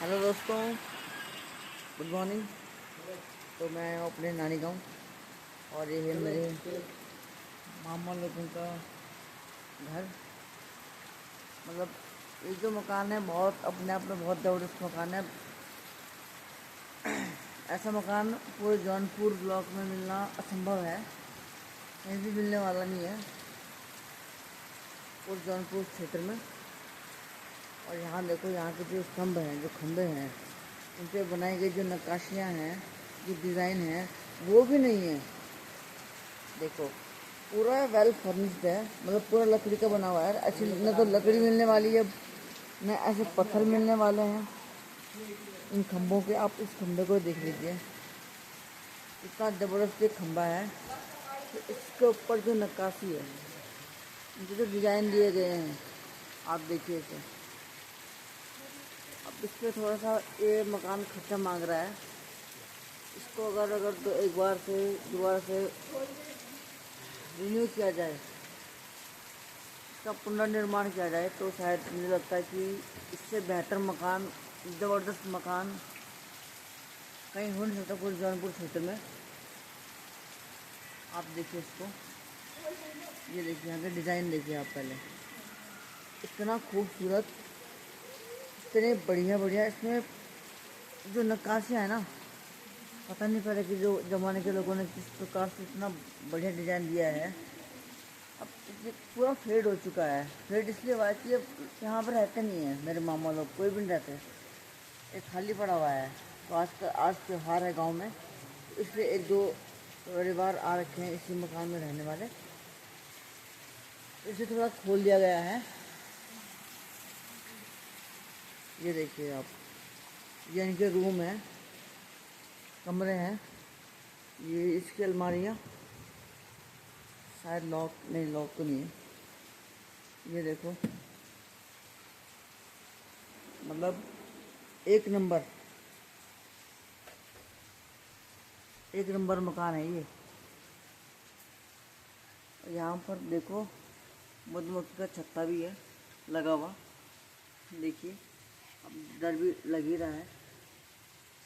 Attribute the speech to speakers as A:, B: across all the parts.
A: Hello दोस्तों, good morning. तो मैं आया हूँ अपने नानी गांव और ये है मेरे मामा लोगों का घर। मतलब ये जो मकान है बहुत अपने आप में बहुत ज़बरदस्त मकान है। ऐसा मकान पूरे जौनपुर ब्लॉक में मिलना असंभव है, कहीं भी मिलने वाला नहीं है पूरे जौनपुर क्षेत्र में। और यहाँ देखो, यहाँ के जो स्तंभ हैं, जो खंभे हैं, उन पर बनाई गई जो नक्काशियाँ हैं, जो डिज़ाइन है, वो भी नहीं है। देखो पूरा वेल फर्निश्ड है, मतलब पूरा लकड़ी का बना हुआ है। ऐसी न तो लकड़ी मिलने वाली है, न ऐसे पत्थर मिलने वाले हैं इन खंभों के। आप इस खंभे को देख लीजिए, इतना ज़बरदस्त ये खंभा है। तो इसके ऊपर जो नक्काशी है, इनके जो डिज़ाइन दिए गए हैं, आप देखिए इसे। अब इस पर थोड़ा सा ये मकान खर्चा मांग रहा है। इसको अगर तो एक बार से दोबारा से रिन्यू किया जाए, इसका पुनर्निर्माण किया जाए, तो शायद मुझे लगता है कि इससे बेहतर मकान, ज़बरदस्त मकान कहीं हो नहीं सकता पूरे जौनपुर क्षेत्र में। आप देखिए इसको, ये देखिए यहाँ के डिज़ाइन देखिए आप पहले, इतना खूबसूरत, इतने बढ़िया बढ़िया। इसमें जो नक्काशियाँ है ना, पता नहीं पड़े कि जो ज़माने के लोगों ने किस प्रकार से इतना बढ़िया डिज़ाइन दिया है। अब ये पूरा फेड हो चुका है। फेड इसलिए हुआ है कि अब यहाँ पर रहते नहीं है मेरे मामा लोग, कोई भी नहीं रहते, ये खाली पड़ा हुआ है। तो आज त्योहार है गांव में, तो इसलिए एक दो परिवार आ रखे हैं इसी मकान में रहने वाले। इसे थोड़ा खोल दिया गया है। ये देखिए आप, ये इनके रूम है, कमरे हैं। ये इसकी अलमारियाँ शायद लॉक नहीं, लॉक तो नहीं है। ये देखो, मतलब एक नंबर, एक नंबर मकान है ये। यहाँ पर देखो मधुमक्खी का छत्ता भी है लगा हुआ, देखिए। अब डर भी लग ही रहा है,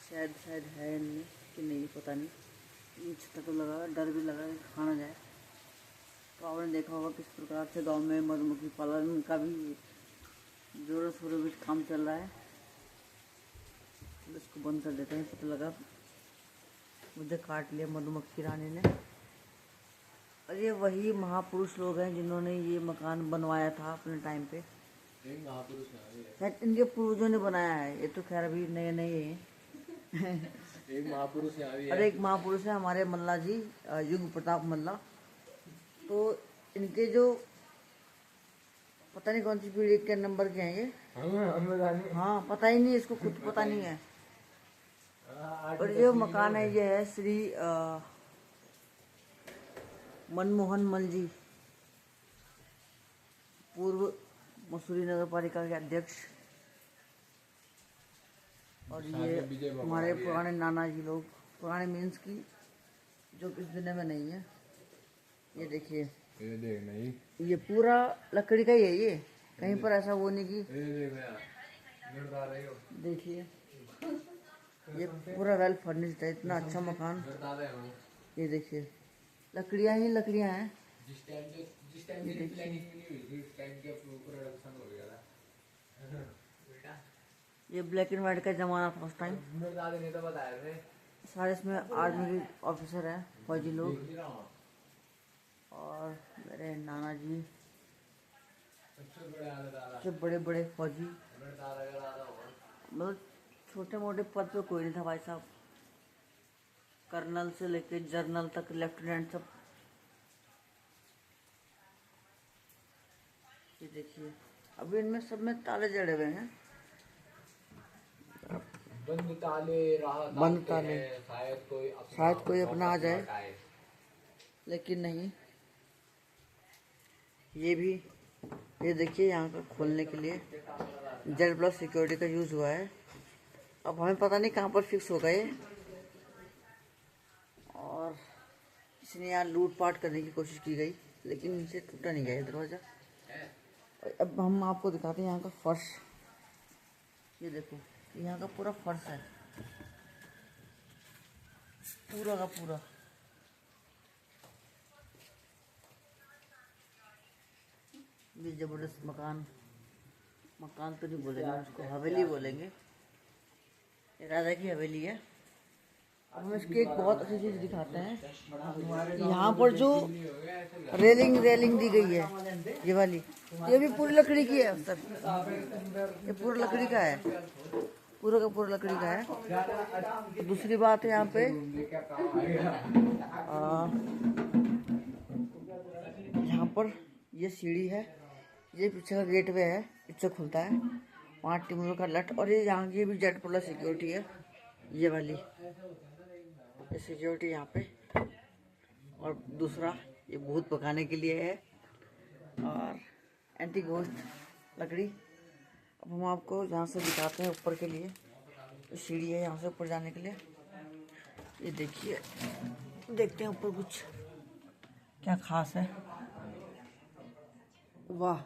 A: शायद है नहीं कि नहीं पता नहीं। ये छत्ता तो लगा, डर भी लगा कि खा ना जाए। तो आपने देखा होगा किस प्रकार से गांव में मधुमक्खी पालन का भी जोरों शोरों भी काम चल रहा है। तो इसको बंद कर देते हैं, पता लगा मुझे काट लिया मधुमक्खी रानी ने। और ये वही महापुरुष लोग हैं जिन्होंने ये मकान बनवाया था अपने टाइम पे।
B: एक महापुरुष
A: शायद इनके पूर्वजों ने बनाया है, ये तो खैर अभी नए नए हैं।
B: एक महापुरुष यहाँ भी
A: और
B: है।
A: एक महापुरुष है हमारे मल्ला जी, युग प्रताप मल्ला। तो इनके जो पता नहीं कौन सी पीढ़ी के नंबर के हैं ये, हाँ पता ही नहीं, इसको खुद पता नहीं है। और ये मकान है, ये है श्री मनमोहन मल जी, पूर्व मसूरी नगर पालिका के अध्यक्ष। और ये हमारे पुराने नाना जी लोग, पुराने मीन्स की जो इस दुनिया में नहीं है। ये देखिए,
B: ये देख नहीं,
A: ये पूरा लकड़ी का ही है। ये कहीं पर ऐसा वो नहीं कि, देखिए ये पूरा वेल फर्निश्ड है, इतना अच्छा मकान। ये देखिए लकड़ियाँ ही लकड़ियाँ हैं।
B: जिस टाइम मेरी प्लानिंग नहीं हुई थी, उस टाइम के प्रोडक्शन हो गया था।
A: ये ब्लैक एंड वाइट का जमाना था उस टाइम।
B: मेरे दादा ने तो बताया थे।
A: सारे इसमें आर्मी ऑफिसर हैं, फौजी लोग। और मेरे नाना जी सबसे बड़े बड़े फौजी, मतलब छोटे मोटे पद पे कोई नहीं था भाई साहब, कर्नल से लेके जर्नल तक, लेफ्टिनेंट सब। ये देखिए, अभी इनमें सब में ताले जड़े हुए हैं,
B: बंद ताले,
A: बंद ताले। शायद कोई अपना आ जाए,
B: जाए।
A: लेकिन नहीं। ये भी, ये देखिए यहाँ का खोलने के लिए जेड+ सिक्योरिटी का यूज़ हुआ है। अब हमें पता नहीं कहाँ पर फिक्स होगा ये। और इसने यहाँ लूटपाट करने की कोशिश की गई, लेकिन इनसे टूटा नहीं गया दरवाज़ा। अब हम आपको दिखाते हैं यहाँ का फर्श। ये देखो, यहाँ का पूरा फर्श है, पूरा का पूरा। ये जबरदस्त मकान, मकान तो नहीं बोलेंगे उसको, हवेली बोलेंगे। ये राजा की हवेली है। अब हम इसकी एक बहुत अच्छी चीज़ दिखाते हैं। यहाँ पर जो रेलिंग दी गई है, ये वाली, ये भी पूरी लकड़ी की है सर। ये पूरा लकड़ी का है, पूरा का पूरा लकड़ी का है। दूसरी बात है यहाँ पे यहाँ पर ये सीढ़ी है, ये पीछे का गेटवे है, इससे खुलता है। 5 टीमों का लट, और ये यहाँ की भी जेड प्लस सिक्योरिटी है, ये वाली ये सिक्योरिटी यहाँ पे। और दूसरा ये भूत भगाने के लिए है, और एंटी घोस्ट लकड़ी। अब हम आपको यहाँ से दिखाते हैं ऊपर के लिए। ये सीढ़ी है यहाँ से ऊपर जाने के लिए। ये देखिए, देखते हैं ऊपर कुछ क्या खास है। वाह,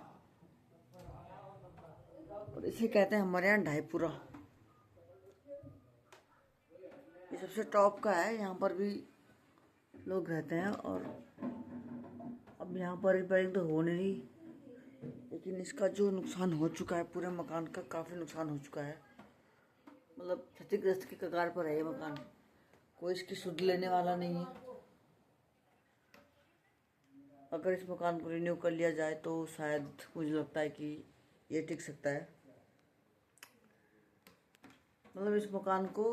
A: और इसे कहते हैं हमारे यहाँ ढाईपुरा। ये सबसे टॉप का है, यहाँ पर भी लोग रहते हैं। और अब यहाँ पर रिपेयरिंग तो हो नहीं रही, लेकिन इसका जो नुकसान हो चुका है, पूरे मकान का काफ़ी नुकसान हो चुका है। मतलब क्षतिग्रस्त के कगार पर है ये मकान, कोई इसकी सुध लेने वाला नहीं है। अगर इस मकान को रिन्यू कर लिया जाए तो शायद मुझे लगता है कि ये टिक सकता है। मतलब इस मकान को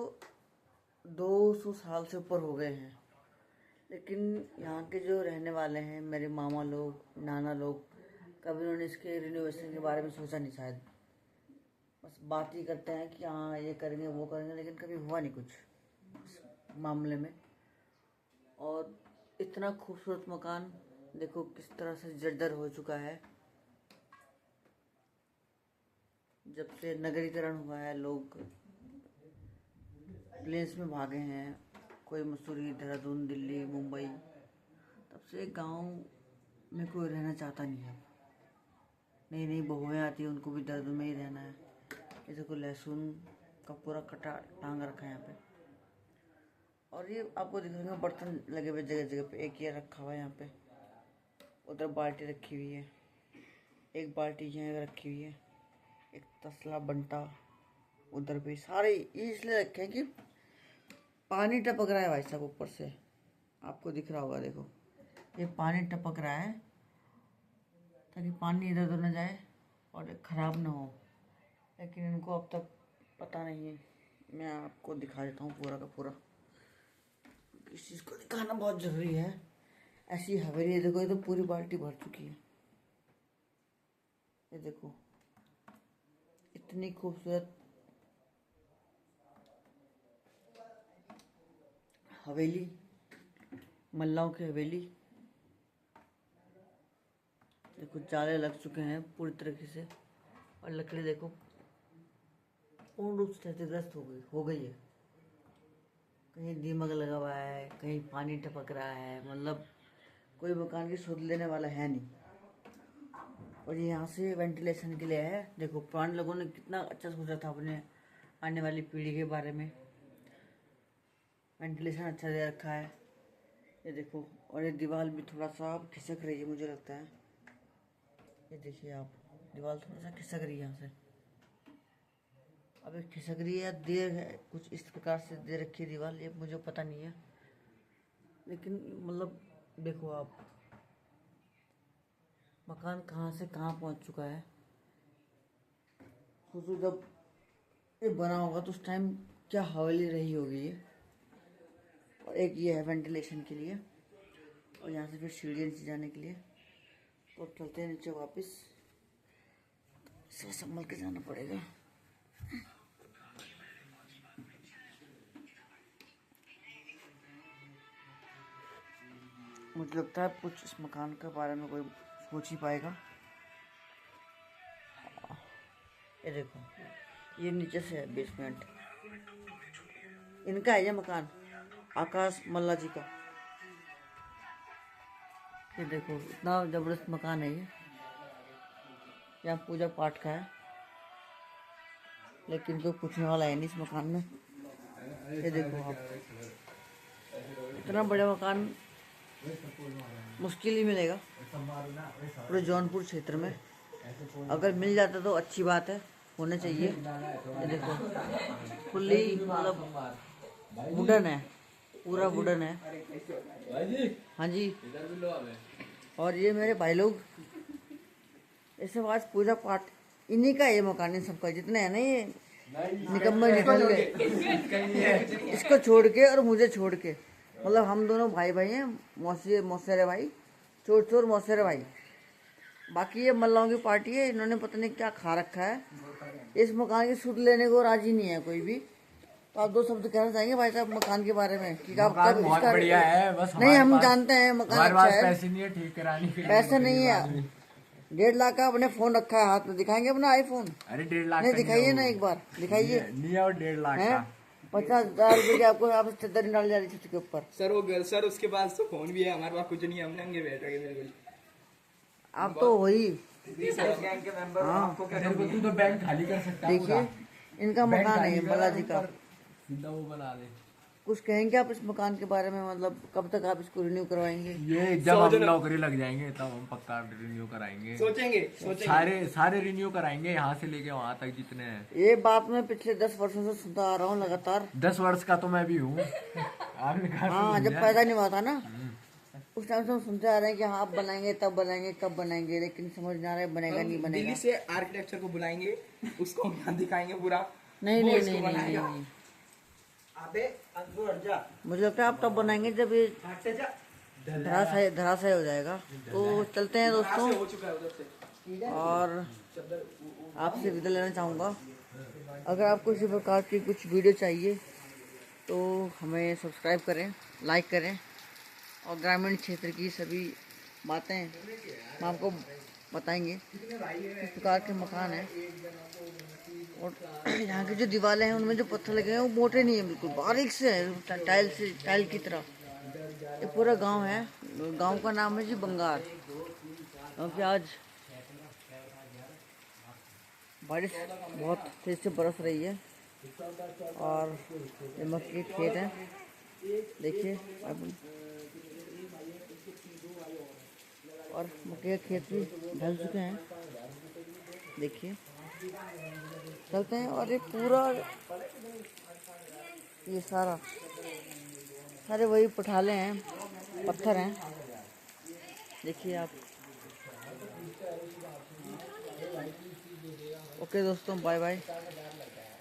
A: 200 साल से ऊपर हो गए हैं, लेकिन यहाँ के जो रहने वाले हैं, मेरे मामा लोग, नाना लोग, कभी उन्होंने इसके रिनोवेशन के बारे में सोचा नहीं शायद। बस बात ही करते हैं कि हाँ ये करेंगे वो करेंगे, लेकिन कभी हुआ नहीं कुछ इस मामले में। और इतना खूबसूरत मकान देखो किस तरह से जर्जर हो चुका है। जब से नगरीकरण हुआ है, लोग प्लेन्स में भागे हैं, कोई मसूरी, देहरादून, दिल्ली, मुंबई, तब से गांव में कोई रहना चाहता नहीं है। नई नई बहुएँ आती हैं, उनको भी देहरादून में ही रहना है। ये देखो लहसुन का पूरा कटा टांग रखा है यहाँ पे। और ये आपको दिखेंगे बर्तन लगे हुए जगह जगह पे। एक ये रखा हुआ है यहाँ पे, उधर बाल्टी रखी हुई है, एक बाल्टी यहाँ रखी हुई है, एक तसला बंटा उधर भी। सारे ये इसलिए रखे हैं कि पानी टपक रहा है भाई साहब ऊपर से, आपको दिख रहा होगा। देखो ये पानी टपक रहा है ताकि पानी इधर उधर न जाए और ख़राब ना हो, लेकिन इनको अब तक पता नहीं है। मैं आपको दिखा देता हूँ पूरा का पूरा, इस चीज़ को दिखाना बहुत ज़रूरी है। ऐसी हवेली है, देखो ये तो पूरी बाल्टी भर चुकी है। ये देखो इतनी खूबसूरत हवेली, मल्लाओं की हवेली। देखो जाले लग चुके हैं पूरी तरीके से, और लकड़ी देखो पूर्ण रूप से क्षतिग्रस्त हो गई है। कहीं दीमक लगा हुआ है, कहीं पानी टपक रहा है, मतलब कोई मकान की सुध लेने वाला है नहीं। और ये यहाँ से वेंटिलेशन के लिए है। देखो पुराने लोगों ने कितना अच्छा सोचा था अपने आने वाली पीढ़ी के बारे में, वेंटिलेशन अच्छा दे रखा है। ये देखो, और ये दीवार भी थोड़ा सा खिसक रही है मुझे लगता है। ये देखिए आप, दीवार थोड़ा सा खिसक रही है यहाँ से। अब ये खिसक रही है, देर है, कुछ इस प्रकार से दे रखी है दीवार, ये मुझे पता नहीं है। लेकिन मतलब देखो आप, मकान कहाँ से कहाँ पहुँच चुका है। सोचो जब ये बना होगा तो उस टाइम क्या हवेली रही होगी ये। और एक ये है वेंटिलेशन के लिए, और यहाँ से फिर सीढ़ियाँ नीचे जाने के लिए। तो चलते हैं नीचे वापस, संभल के जाना पड़ेगा। मुझे लगता है कुछ इस मकान के बारे में कोई सोच ही पाएगा। ये देखो, ये नीचे से है बेसमेंट, इनका है ये मकान, आकाश मल्ला जी का। ये देखो इतना जबरदस्त मकान है ये, यहाँ पूजा पाठ का है। लेकिन कोई पूछने वाला है नहीं इस मकान में। ये देखो आप, इतना बड़ा मकान मुश्किल ही मिलेगा पूरे जौनपुर क्षेत्र में। अगर मिल जाता तो अच्छी बात है, होना चाहिए। ये देखो फुल्ली मतलब वुडन है, पूरा वुडन है। हाँ जी। और ये मेरे भाई लोग, ऐसे आज पूजा पाठ इन्हीं का, ये मकान इन सबका जितने है ना, ये निकम्मे निकल गए इसको छोड़ के और मुझे छोड़ के। मतलब हम दोनों भाई भाई हैं, मौसेरे भाई, चोर चोर मौसेरे भाई। बाकी ये मल्लाओं की पार्टी है, इन्होंने पता नहीं क्या खा रखा है। इस मकान की सुध लेने को राजी नहीं है कोई भी। तो आप दो शब्द कहना चाहेंगे भाई साहब मकान के बारे में कि आप
C: मकान बहुत बढ़िया है, बस
A: नहीं हम जानते हैं मकान अच्छा है,
C: पैसे नहीं है ठीक कराने के लिए।
A: पैसे नहीं है। 1.5 लाख का अपने फोन रखा है हाथ में, दिखाएंगे अपना आईफोन?
C: अरे 1.5 लाख
A: नहीं दिखाइए ना, एक बार दिखाइए।
C: नहीं और 1.5 लाख
A: है
C: का
A: 50,000 रुपये की आपको आप चद्दर नहीं डाल जा रही छत के ऊपर।
D: सर वो घर सर उसके पास तो फोन भी है, हमारे पास कुछ नहीं है, हमने अंगे बैठ गए बिल्कुल।
A: आप तो वही
D: गैंग के मेंबर हो, आपको क्या
C: तेरे को तू तो बैंक खाली कर सकता है
A: देखिए, इनका मकान है बालाजी का।
C: सीधा वो बना दे।
A: कुछ कहेंगे आप इस मकान के बारे में? मतलब कब तक आप इसको रिन्यू करवाएंगे?
C: ये जब हम नौकरी लग जाएंगे तब हम पक्का रिन्यू कराएंगे।
D: सोचेंगे
C: सारे रिन्यू कराएंगे, यहाँ से लेके वहाँ तक जितने हैं।
A: ये बात मैं पिछले 10 वर्षों से सुनता आ रहा हूँ लगातार।
C: 10 वर्ष का तो मैं भी हूँ।
A: हाँ, जब पैदा नहीं हुआ था ना उस टाइम से हम सुनते आ रहे हैं कि हाँ आप बनाएंगे, तब बनाएंगे, कब बनाएंगे, लेकिन समझ नहीं आ रहा है बनेगा नहीं बनेगा।
D: दिल्ली से आर्किटेक्चर को बुलाएंगे, उसको हम दिखाएंगे पूरा।
A: नहीं
D: वो
A: नहीं
D: इसको
A: नहीं नहीं
D: बनाएगा।
A: नहीं
D: अबे अंदर हट जा,
A: मुझे लगता है आप तब बनाएंगे जब ये
D: हट जा।
A: धराशायी हो जाएगा। तो चलते हैं दोस्तों,
D: हो चुका है उधर से।
A: और आपसे विदा लेना चाहूँगा। अगर आपको इसी प्रकार की कुछ वीडियो चाहिए तो हमें सब्सक्राइब करें, लाइक करें, और ग्रामीण क्षेत्र की सभी बातें हम आपको बताएंगे किस प्रकार के मकान हैं। और यहाँ की जो दीवारें हैं उनमें जो पत्थर लगे हैं वो मोटे नहीं है, बिल्कुल बारीक से है, टाइल की तरह। ये पूरा गांव है, गांव का नाम है जी बंगार, क्योंकि आज बारिश बहुत तेज से बरस रही है। और ये मक्के के खेत हैं, देखिए अब, और मक्के के खेत भी ढल चुके हैं, देखिए। चलते हैं, और ये पूरा ये सारे वही पठाले हैं, पत्थर हैं, देखिए आप। ओके दोस्तों, बाय बाय।